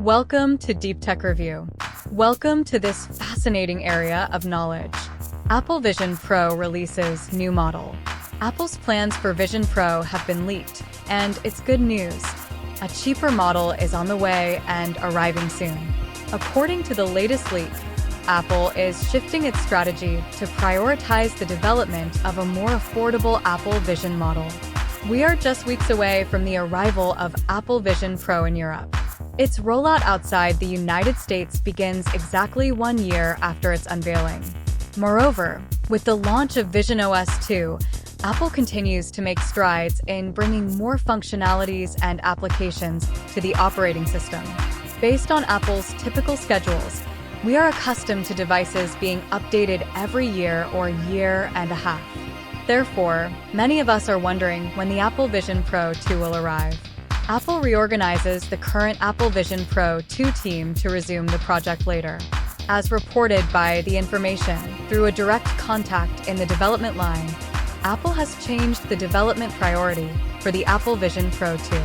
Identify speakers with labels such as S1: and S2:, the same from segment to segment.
S1: Welcome to Deep Tech Review. Welcome to this fascinating area of knowledge. Apple Vision Pro releases new model. Apple's plans for Vision Pro have been leaked, and it's good news. A cheaper model is on the way and arriving soon. According to the latest leak, Apple is shifting its strategy to prioritize the development of a more affordable Apple Vision model. We are just weeks away from the arrival of Apple Vision Pro in Europe. Its rollout outside the United States begins exactly 1 year after its unveiling. Moreover, with the launch of visionOS 2, Apple continues to make strides in bringing more functionalities and applications to the operating system. Based on Apple's typical schedules, we are accustomed to devices being updated every year or year and a half. Therefore, many of us are wondering when the Apple Vision Pro 2 will arrive. Apple reorganizes the current Apple Vision Pro 2 team to resume the project later. As reported by The Information, through a direct contact in the development line, Apple has changed the development priority for the Apple Vision Pro 2.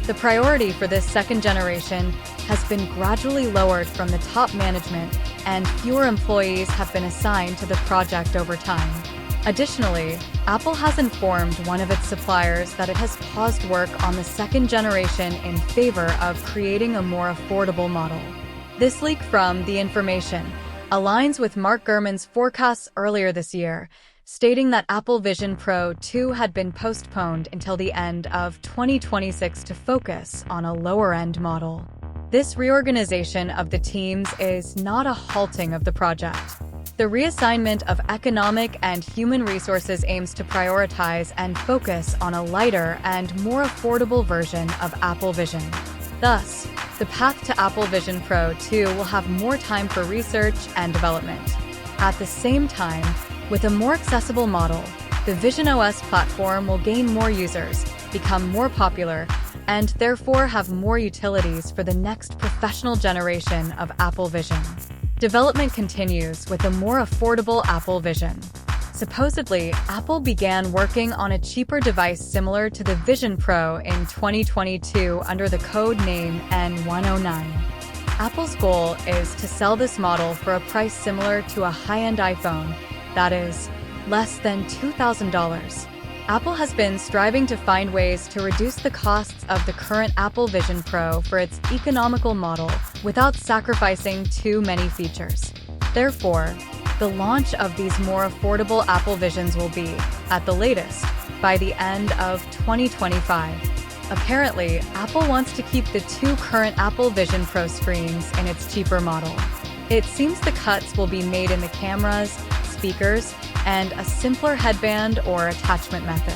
S1: The priority for this second generation has been gradually lowered from the top management, and fewer employees have been assigned to the project over time. Additionally, Apple has informed one of its suppliers that it has paused work on the second generation in favor of creating a more affordable model. This leak from The Information aligns with Mark Gurman's forecasts earlier this year, stating that Apple Vision Pro 2 had been postponed until the end of 2026 to focus on a lower-end model. This reorganization of the teams is not a halting of the project. The reassignment of economic and human resources aims to prioritize and focus on a lighter and more affordable version of Apple Vision. Thus, the path to Apple Vision Pro 2 will have more time for research and development. At the same time, with a more accessible model, the visionOS platform will gain more users, become more popular, and therefore have more utilities for the next professional generation of Apple Vision. Development continues with a more affordable Apple Vision. Supposedly, Apple began working on a cheaper device similar to the Vision Pro in 2022 under the code name N109. Apple's goal is to sell this model for a price similar to a high-end iPhone, that is, less than $2,000. Apple has been striving to find ways to reduce the costs of the current Apple Vision Pro for its economical model without sacrificing too many features. Therefore, the launch of these more affordable Apple Visions will be, at the latest, by the end of 2025. Apparently, Apple wants to keep the two current Apple Vision Pro screens in its cheaper model. It seems the cuts will be made in the cameras, speakers, and a simpler headband or attachment method.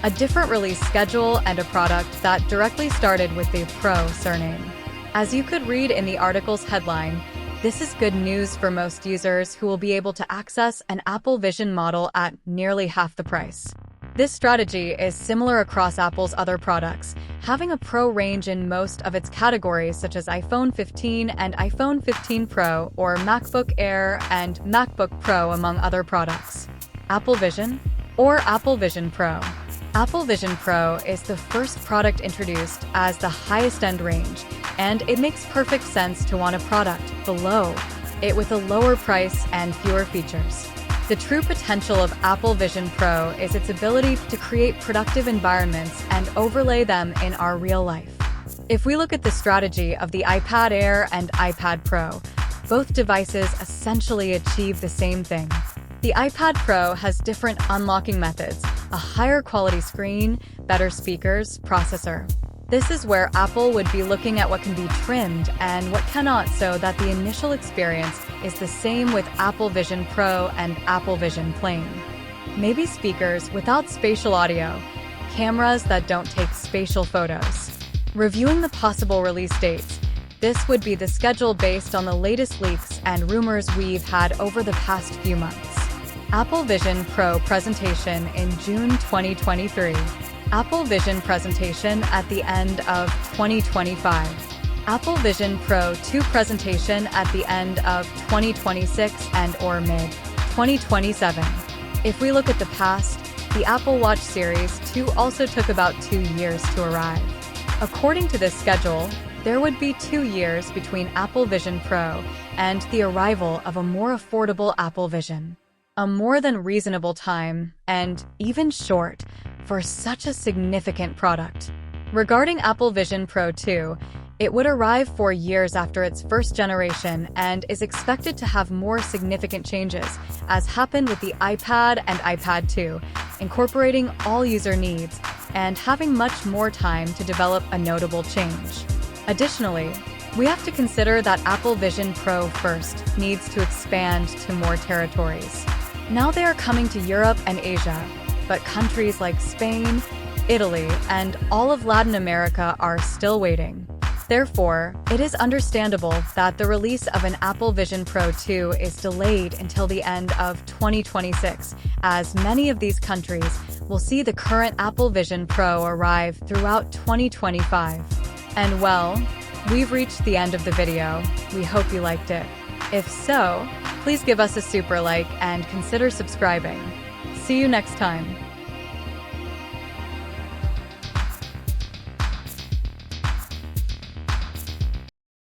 S1: A different release schedule and a product that directly started with the Pro surname. As you could read in the article's headline, this is good news for most users who will be able to access an Apple Vision model at nearly half the price. This strategy is similar across Apple's other products, having a Pro range in most of its categories such as iPhone 15 and iPhone 15 Pro or MacBook Air and MacBook Pro among other products. Apple Vision or Apple Vision Pro. Apple Vision Pro is the first product introduced as the highest end range, and it makes perfect sense to want a product below it with a lower price and fewer features. The true potential of Apple Vision Pro is its ability to create productive environments and overlay them in our real life. If we look at the strategy of the iPad Air and iPad Pro, both devices essentially achieve the same thing. The iPad Pro has different unlocking methods, a higher quality screen, better speakers, processor. This is where Apple would be looking at what can be trimmed and what cannot so that the initial experience is the same with Apple Vision Pro and Apple Vision Plain. Maybe speakers without spatial audio, cameras that don't take spatial photos. Reviewing the possible release dates, this would be the schedule based on the latest leaks and rumors we've had over the past few months. Apple Vision Pro presentation in June 2023. Apple Vision presentation at the end of 2025. Apple Vision Pro 2 presentation at the end of 2026 and/or mid-2027. If we look at the past, the Apple Watch Series 2 also took about 2 years to arrive. According to this schedule, there would be 2 years between Apple Vision Pro and the arrival of a more affordable Apple Vision. A more than reasonable time, and even short, for such a significant product. Regarding Apple Vision Pro 2, it would arrive 4 years after its first generation and is expected to have more significant changes, as happened with the iPad and iPad 2, incorporating all user needs and having much more time to develop a notable change. Additionally, we have to consider that Apple Vision Pro first needs to expand to more territories. Now they are coming to Europe and Asia, but countries like Spain, Italy, and all of Latin America are still waiting. Therefore, it is understandable that the release of an Apple Vision Pro 2 is delayed until the end of 2026, as many of these countries will see the current Apple Vision Pro arrive throughout 2025. And well, we've reached the end of the video. We hope you liked it. If so, please give us a super like and consider subscribing. See you next time.